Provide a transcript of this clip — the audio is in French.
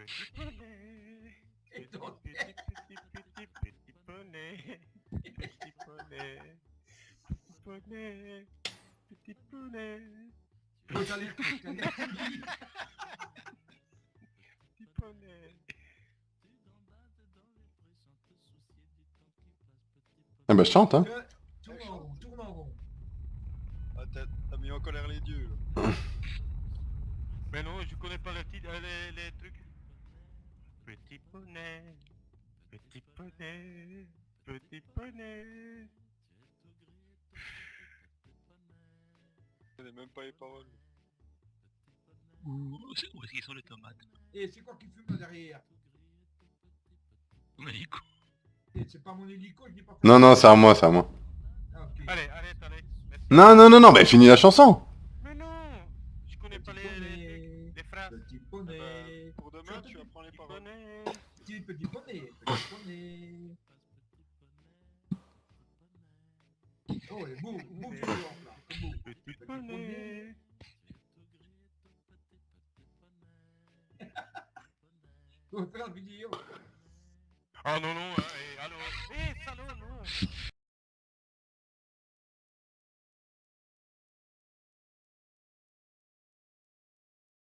Petit poney. Et donc, Petit poney. Petit poney. Petit poney. Petit poney. oh, j'en ai fini. Petit poney. Ah bah je chante hein. Tourne en rond, tourne en rond. Ah, t'as mis en colère les dieux là. Mais non, je connais pas le titre, les trucs. Petit poney. Petit poney. Petit poney. Je connais même pas les paroles. Où est-ce qu'ils sont les tomates? Et c'est quoi qui fume là derrière? Mon hélico. Et c'est pas mon hélico, je n'ai pas fait. Non non c'est à moi, c'est à moi. Ah, ok. Allez, arrête, allez. Merci. Non non non non, bah finis la chanson. Mais non, je connais pas Petit poney, les phrases. petit poney. Pour demain, Chante tu petit apprends les Petit paroles. poney. Petit poney, petit poney. Oh, il est beau, beau ce genre là, c'est beau. Petit poney. On va faire une vidéo. Ah non, non, allô. Salaud, non.